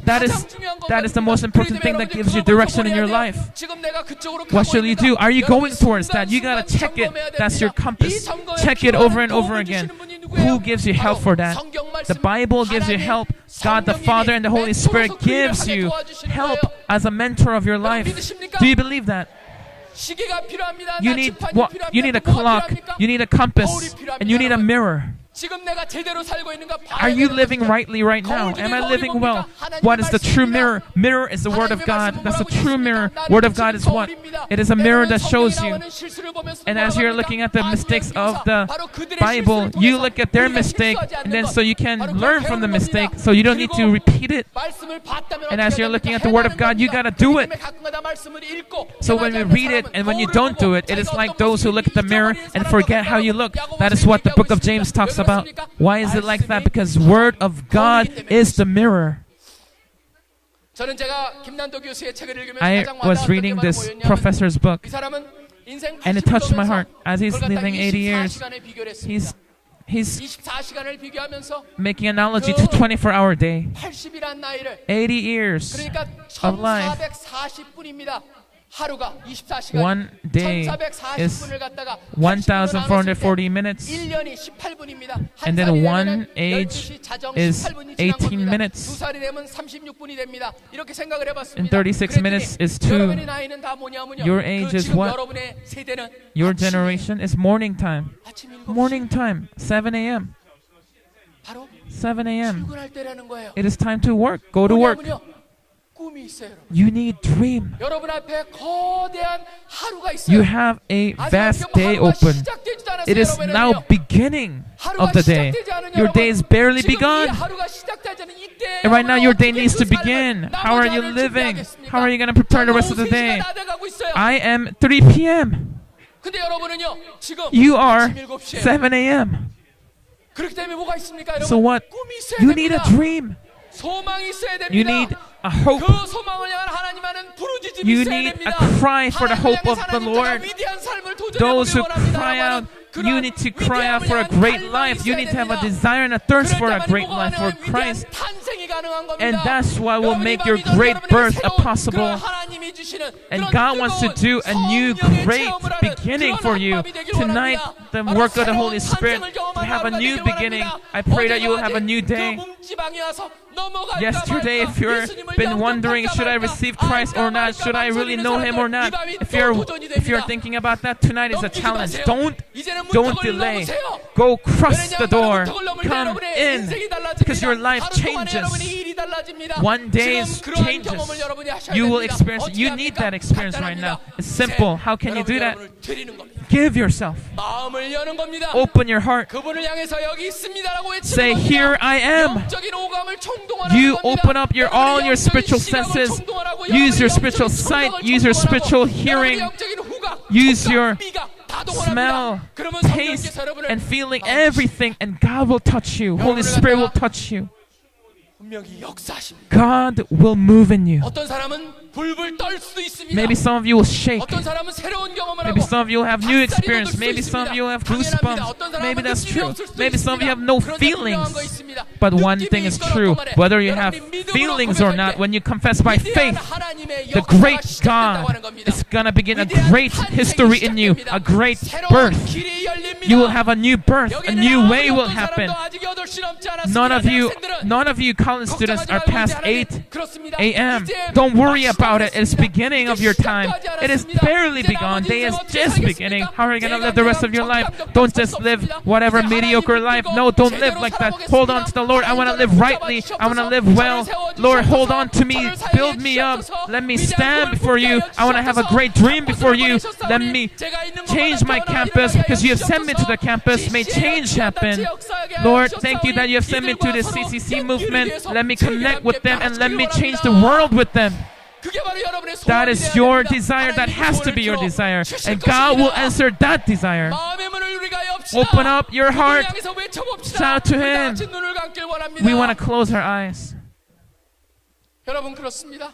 That is the most important thing that gives you direction in your life. What shall you do? Are you going towards that? You gotta check it. That's your compass. Check it over and over again. Who gives you help for that? The Bible gives you help. God the Father and the Holy Spirit gives you help as a mentor of your life. Do you believe that? You need what? You need a clock. You need a compass. And you need a mirror. Are you living rightly right now? Am I living well? What is the true mirror? Mirror is the Word of God. That's the true mirror. Word of God is what? It is a mirror that shows you. And as you're looking at the mistakes of the Bible, you look at their mistake, and then so you can learn from the mistake, so you don't need to repeat it. And as you're looking at the Word of God, you gotta do it. So when we read it and when you don't do it, it is like those who look at the mirror and forget how you look. That is what the book of James talks about. Why is it like that? Because Word of God is the mirror. I was reading this professor's book, and it touched my heart. As he's living 80 years, he's making analogy to 24-hour day. 80 years of life. One day is 1,440 minutes, and then one age is 18 minutes, and 36 minutes is 2. Your age is what? Your generation is morning time. Morning time, 7 a.m. 7 a.m. It is time to work. Go to work. You need dream. You have a vast day open. It is now beginning of the day. Your day is barely begun. And right now your day needs to begin. How are you living? How are you going to prepare the rest of the day? I am 3 p.m. You are 7 a.m. So what? You need a dream. You need a hope. You need a cry for the hope of the Lord. Those who cry out, you need to cry out for a great life. You need to have a desire and a thirst for a great life for Christ. And that's what will make your great birth possible. And God wants to do a new great beginning for you. Tonight, the work of the Holy Spirit to have a new beginning. I pray that you will have a new day. Yesterday, if you've been wondering, should I receive Christ or not? Should I really know Him or not? If you're thinking about that, tonight is a challenge. Don't delay. Go cross the door. Come in, because your life changes. One day's changes. You will experience it. You need that experience right now. It's simple. How can you do that? Give yourself. Open your heart. Say, here I am. You open up all your spiritual senses. Use your spiritual sight. Use your spiritual hearing. Use your smell, taste, and feeling everything, and God will touch you. Holy Spirit will touch you. 분명히 역사하십니다. God will move in you. 어떤 사람은 불불 떨 수도 있습니다. Maybe some of you will shake. 어떤 사람은 새로운 경험을 Maybe 하고 some of you will have new 닭살이 experience. 돋을 수 Maybe some of you will have 있습니다. goosebumps. 어떤 사람은 Maybe that's 느낌이 true. 없을 수도 Maybe some of you have no 있습니다. 그런데 feelings. 분명한 거 있습니다. But one 느낌이 thing is 이끌었던 true. 말에 Whether you have 여러분이 믿음으로 feelings or 고백할 not, 때 when you confess by 위대한 faith, 하나님의 the 역사가 great 시작된다고 God 하는 겁니다. is going to begin a 위대한 great 탄생이 history in you, 시작됩니다. a great 새로운 birth. 길이 열립니다. You will have a new birth, a 여기는 new 아무리 way will 어떤 happen. 사람도 아직 8시 넘지 않았습니다. None of you college students are past 8 그렇습니다. a.m. 이제 Don't worry 막 about it. It's 시작됐습니다. beginning of your time. 시작하지 It is 않았습니다. barely 이제 begun. 남은 Day is 인생 어떻게 just beginning. 살겠습니까? How are you going to 제가 live the rest of your life? 적당히 Don't 살 just 수 live 없습니다. whatever 이제 mediocre 하나님 life. 믿고 No, don't live 제대로 like that. 살아보겠습니다. Hold on to the Lord. I want to live rightly. I want to live well. Lord, hold on to me. Build me up. Let me stand before you. I want to have a great dream before you. Let me change my campus because you have sent me to the campus. May change happen. Lord, thank you that you have sent me to this CCC movement. Let me connect with them and let me change the world with them. That is your desire. That has to be your desire. And God will answer that desire. Open up your heart. Shout to Him. We want to close our eyes. 여러분 그렇습니다.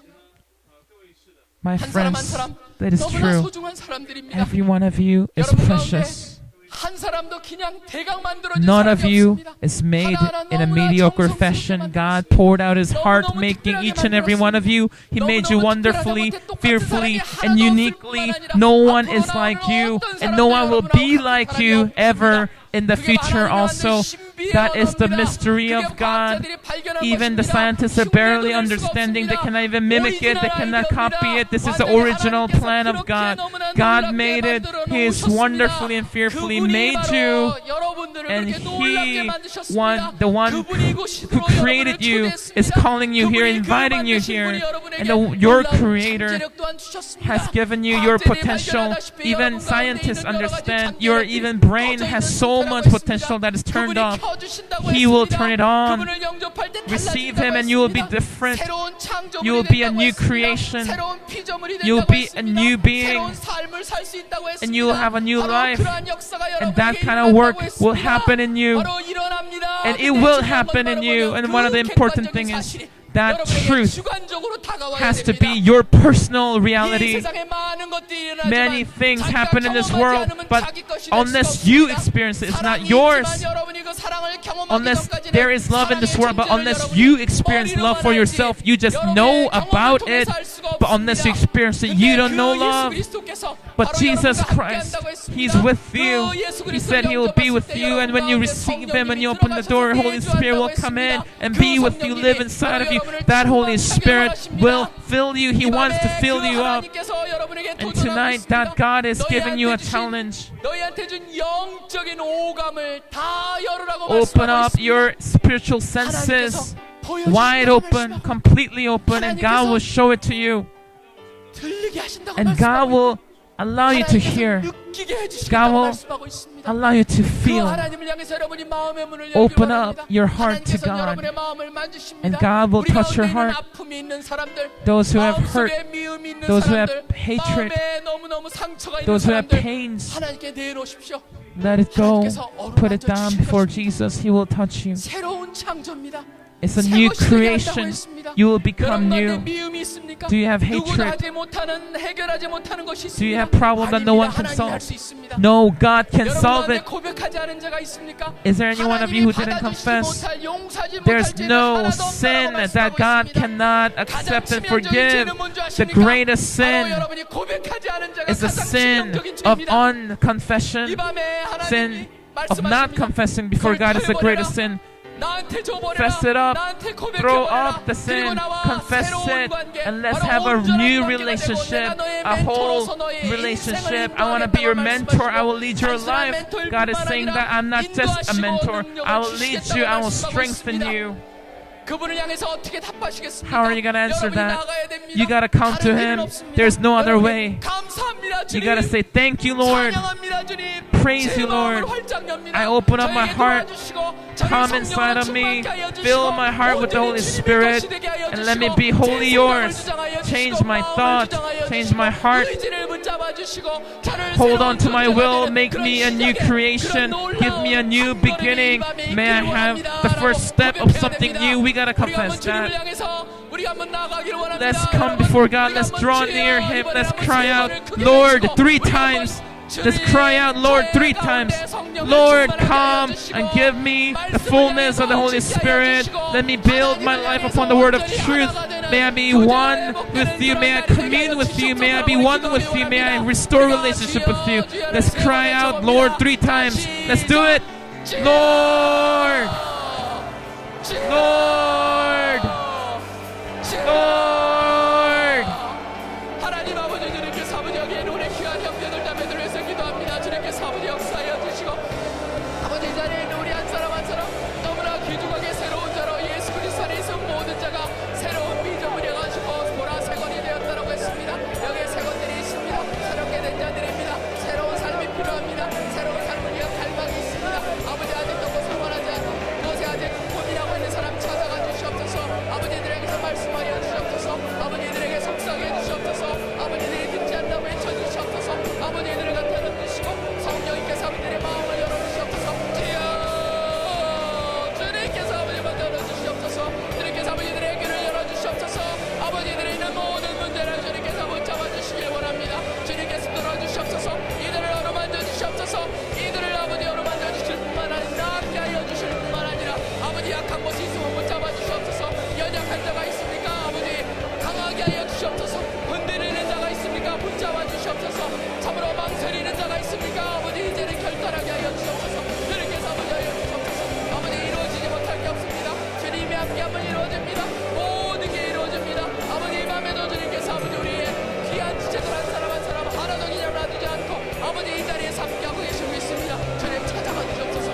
My 한 사람 한 friends, 사람 that is 너무나 true. 소중한 사람들입니다. Every one of you is 여러분 precious. 가운데 한 사람도 그냥 대강 만들어진 None 사람이 of you 없습니다. is made 하나하나 in a 너무나 mediocre 정성스럽게 fashion. 만들었습니다. God poured out His heart, 너무너무 making 특별하게 each and every one of you. He made you 너무너무 wonderfully, 특별하게 똑같은 fearfully, 사람이 and 하나도 없을 uniquely. 뿐만 아니라 No one 앞으로 is like 나오는 you, 어떤 and no one will 사람도 be 여러분하고 like 같은 you 사람이 ever in the 그게 future 하나님의 also. 신비의 That is the 언어입니다. mystery 그게 of God. 과학자들이 발견한 Even the 것입니다. scientists are barely 흉내도 낼 수가 understanding. They 없습니다. cannot even mimic it. They cannot copy it. This is the 완전히 original 하나님께서 plan of 그렇게 God. 너무나 God 놀랍게 made it. 만들어 He is 놓으셨습니다. wonderfully and fearfully 그분이 made 바로 you. 여러분들을 And 그렇게 놀랍게 He, 만드셨습니다. the one 그분이 who 이곳으로 created 여러분을 you, 초대했습니다. is calling you here, 그분이 그 inviting you 만드신 here. 분이 여러분에게 And your 놀라운 Creator 잠재력 또한 주셨습니다. has given you your 과학자들이 potential. 발견하다시피 Even 여러분 가운데 scientists 있는 여러 가지 understand your 잠재력들이 even brain 꺼져 has 있는 so 상태라고 much 했습니다. potential that is turned 그분이 off. 켜주신다고 He will 했습니다. turn it on. 그분을 영접할 때 Receive 달라진다고 Him and you will be 했습니다. different. 새로운 창조물이 You will be a 된다고 new 했습니다. creation. 새로운 피조물이 You will 된다고 be a 했습니다. new being. 새로운 삶을 살 수 있다고 했습니다. And you will have a new 바로 life. 그러한 역사가 And that 여러분에게 kind of work 일어난다고 will 했습니다. happen in you. 바로 일어납니다. And it 근데 will 중요한 건 happen in 바로 you. 뭐냐면 And one of the 그 important 객관적인 things is 사실이 that 여러분에게 truth 주관적으로 다가와야 has to 됩니다. be your personal 이 reality. 세상에 많은 것들이 일어나지만 Many things 자기가 happen in this 경험하지 world, 않으면 but 자기 것이 될 unless 수가 you 없습니다. experience it, it's not 사랑이 yours. 있지만 여러분이 그 사랑을 경험하기 Unless 전까지는 there is love in this world, but 사랑의 unless 존재를 you 여러분이 experience love for 어리로만 yourself, 알지 you just 여러분의 know 경험을 about it. 통해서 알 수가 But unless you 없습니다. experience it, 근데 you don't 그 know 예수 love. 그리스도께서 But 바로 Jesus 여러분과 Christ, 함께한다고 했습니다. He's with you. 그 예수 He 그리스도를 said He will be with 영접하실 때 you, and when you 여러분 receive 가운데 Him and you 성령님이 open the door, 들어가셔서 Holy Spirit will 내주한다고 come in 했습니다. and 그 be with you, live 성령님이 inside of you. 여러분을 That Holy 충만하게 Spirit 하십니다. will fill you. He 이 wants to 밤에 fill 그 you up. 하나님께서 여러분에게 And 도전하고 tonight, 있습니다. that God is giving you a 너희한테 주신 challenge. 너희한테 준 영적인 오감을 다 열으라고 Open 말씀하고 up 있습니다. your spiritual senses, wide open, completely open, and God will show it to you. 들리게 하신다고 And God will allow you to hear, 느끼게 해주시겠다고 God will 말씀하고 있습니다. allow you to 그 feel. 하나님을 향해서 여러분이 마음의 문을 열기 Open 바랍니다. up your heart to 하나님께서 God. 여러분의 마음을 만지십니다. And God will 우리 touch your 가운데 있는 heart. 아픔이 있는 사람들, Those who have hurt, 마음속에 미움이 있는 those who have 사람들, hatred, 마음에 너무너무 상처가 있는 those who have 사람들 pains, 하나님께 내놓으십시오. let it go. Put it down before Jesus. He will touch you. 새로운 창조입니다. It's a new creation. You will become new. 미움이 있습니까? Do you have 누구도 hatred? 하지 못하는 해결하지 못하는 것이 있습니다. Do you have problem that no one can 하나님이 solve? 할 수 있습니다. No, God can 여러분 solve 가운데 it. 고백하지 않은 자가 있습니까? Is there any one of you who didn't 하나님이 받아주시지 confess? 못할, 용서하지 못할 There's 죄는 no 하나도 없다고 sin that 말씀하고 God 있습니다. cannot 가장 accept and 치명적인 forgive. 죄는 뭔지 The 아십니까? greatest 바로 sin 여러분이 고백하지 않은 자가 is the 가장 sin 치명적인 of 죄입니다. unconfession. 이 밤에 Sin 하나님이 of not 말씀하십니다. confessing before God is the greatest sin. 나한테 줘버려라. Fess it up, 나한테 throw 고백해버려라. up the sin, 그리고 나와 confess 새로운 it, 관계, and let's 바로 have a 온전한 new 관계가 되고 relationship, 내가 너의 a whole 멘토로서 너의 relationship. 인생을 I want to be your 인도하겠다고 mentor. I will 말씀하시고, lead your 단순한 life. 멘토일 God is 뿐만 saying 아니라 that I'm not just a 인도하시고 mentor. 능력을 I will lead you. I will 주시겠다고 strengthen 말씀하고 you. 그분을 향해서 어떻게 답하시겠습니까? How are you going to answer 여러분이 that? 나가야 됩니다. You got to come to 다른 길은 Him. 없습니다. There's no other 여러분이 way. 감사합니다, You 주님. got to say, thank you, Lord. 찬양합니다, 주님. praise you, Lord. I open up my heart. Come inside of me. Fill my heart with the Holy Spirit. And let me be wholly yours. Change my thoughts. Change my heart. Hold on to my will. Make me a new creation. Give me a new beginning. May I have the first step of something new. We gotta confess that. Let's come before God. Let's draw near Him. Let's cry out, Lord, 3 times. Let's cry out, Lord, 3 times. Lord, come and give me the fullness of the Holy Spirit. Let me build my life upon the word of truth. May I be one with you. May I commune with you. May I be one with you. May I restore relationship with you. Let's cry out, Lord, 3 times. Let's do it. Lord. Lord. Lord. 하나님 아버지, 주님께서 아버지 여기에 우리 귀한 형제들 자매들 위해서 기도합니다. 주님께서 아버지 역사하여 주시고 아버지 이 자리에 있는 우리 한 사람 한 사람 너무나 귀중하게 새로운 자로 예수 그리스도 안에 있는 모든 자가 새로운 비전을 향하시고 보라 새건이 되었다라고 했습니다. 여기에 새건들이 있습니다. 새롭게 된 자들입니다. 새로운 삶이 필요합니다. 새로운 삶을 위한 갈망이 있습니다. 아버지 아직도 그것을 원하지 않고 그것에 아직 고민하고 있는 사람 찾아가 주시옵소서. 아버지들에게서 말씀하여 주시옵소서. 아버지들에게 속삭여 주시옵소서. 아버지들이 듣지 않는다고 외쳐주시옵소서. 아버지들을 갖다 놓으시고 성령님께서 아버지들의 마음을 열어주시옵소서. 주여 주님께서 아버지 먼저 열어주시옵소서. 주님께서 아버지들의 귀를 열어주시옵소서. 아버지들이 있는 모든 문제를 주님께서 붙잡아주시길 원합니다. 주님께서 들어주시옵소서. 이들을 어루만져 주시옵소서. 이들을 아버지 어루만져 주실 뿐만 아니라 낫게 하여 주실 뿐만 아니라 아버지 약한 곳이 있으면 붙잡아 주시옵소서. 연약한 자가 있습니까? 아버지 강하게 하여 주시옵소서. 흔들리는 자가 있습니까? 붙잡아 주시옵소서. 참으로 망설이는 자가 있습니까? 아버지 이제는 결단하게 하여 주시옵소서. 주님께서 아버지 하여 주시옵소서. 아버지 이루어지지 못할 게 없습니다. 주님이 함께하면 이루어집니다. 모든 게 이루어집니다. 아버지 이 밤에도 주님께서 아버지 우리의 귀한 지체들 한 사람 한 사람 하나도 그냥 놔두지 않고 아버지 이 자리에서 함께하고 계시고 있습니다. 주님 찾아가 주시옵소서.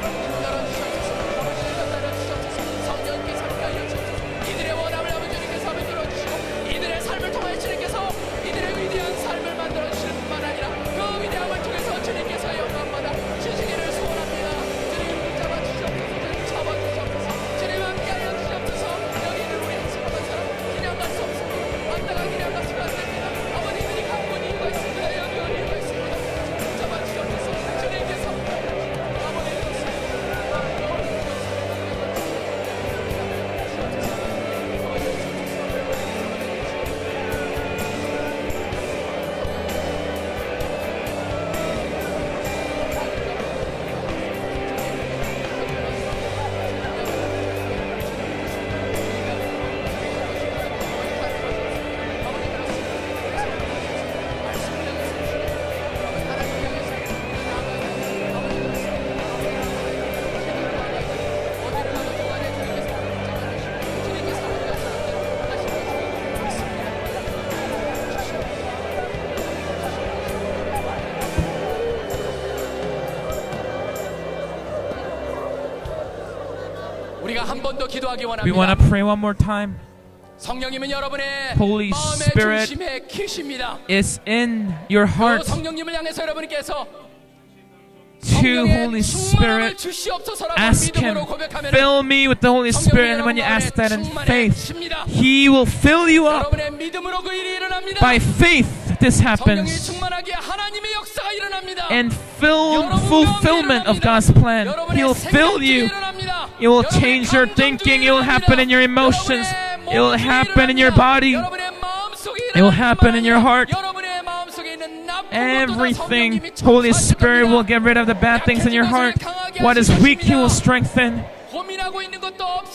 열어주시옵소서. 아버지를 전달해 주시옵소서. 성령님께서 함께하여 주시옵소서. 이들의 원함을 아버지 주님께서 함께 들어주시고 이들의 삶을 통해 주님께서 이들의 위대한 삶을 만들어 주시는 뿐만 아니라 그 위대함을 통해서 주님께서 영광받아 주시기를 소원합니다. 주님 붙잡아 주시옵소서. 주님 잡아 주시옵소서. 주님 함께하여 주시옵소서. 여기 있는 우리 한 사람 한 사람 그냥 갈 수 없습니다. 왔다가 그냥 가시면 안 됩니다. 아버지들이 갖고 온 이유가 있습니다. 여기 온 이유가 있습니다. 붙잡아 주시옵소서. 주님께서 아버지 우리가 한 번 더 기도하기 We want 원합니다. to pray one more time. 성령님은 여러분의 Holy 마음의 Spirit 중심에 계십니다. It's in your heart. 성령님을 향해서 여러분께서 To Holy Spirit, ask Him, fill me with the Holy Spirit. And when you ask that in faith, He will fill you up. By faith, this happens. And fulfillment of God's plan. He will fill you. It will change your thinking. It will happen in your emotions. It will happen in your body. It will happen in your heart. Everything, Holy Spirit will get rid of the bad things in your heart. What is weak, He will strengthen.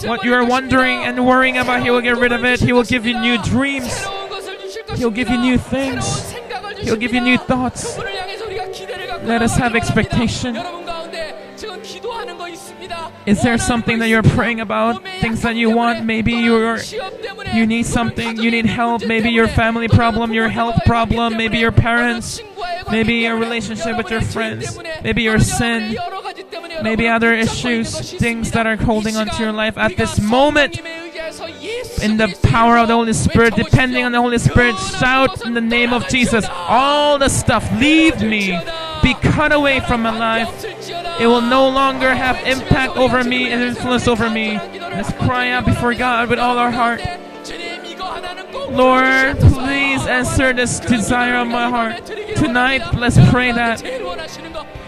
What you are wondering and worrying about, He will get rid of it. He will give you new dreams. He'll give you new things. He'll give you new thoughts. Let us have expectation. Is there something that you're praying about? Things that you want? Maybe you need something, you need help. Maybe your family problem, your health problem, maybe your parents, maybe your relationship with your friends, maybe your sin, maybe other issues, things that are holding on to your life at this moment. In the power of the Holy Spirit, depending on the Holy Spirit, shout in the name of Jesus. All the stuff, leave me. Because cut away from my life. It will no longer have impact over me and influence over me. Let's cry out before God with all our heart. Lord, please answer this desire of my heart. Tonight, let's pray that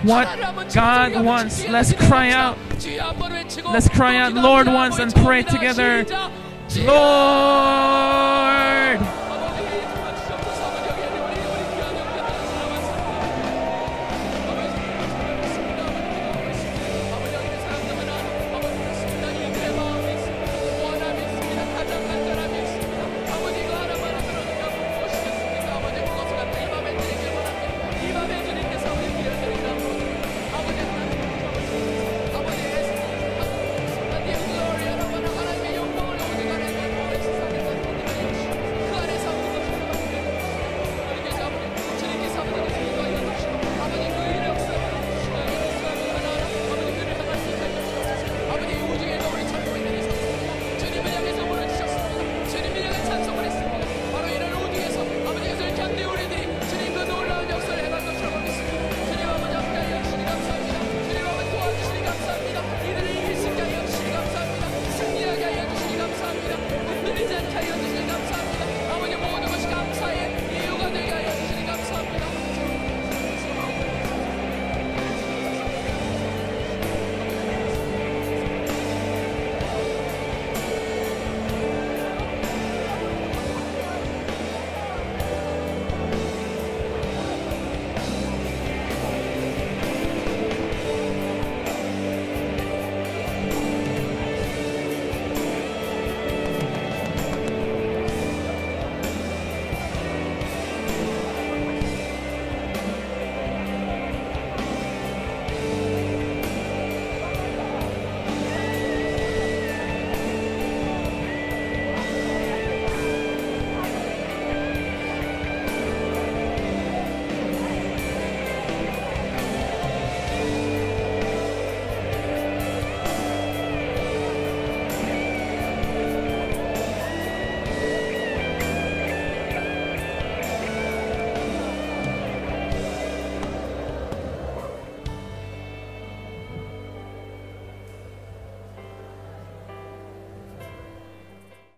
what God wants, let's cry out. Let's cry out, Lord wants, and pray together. Lord!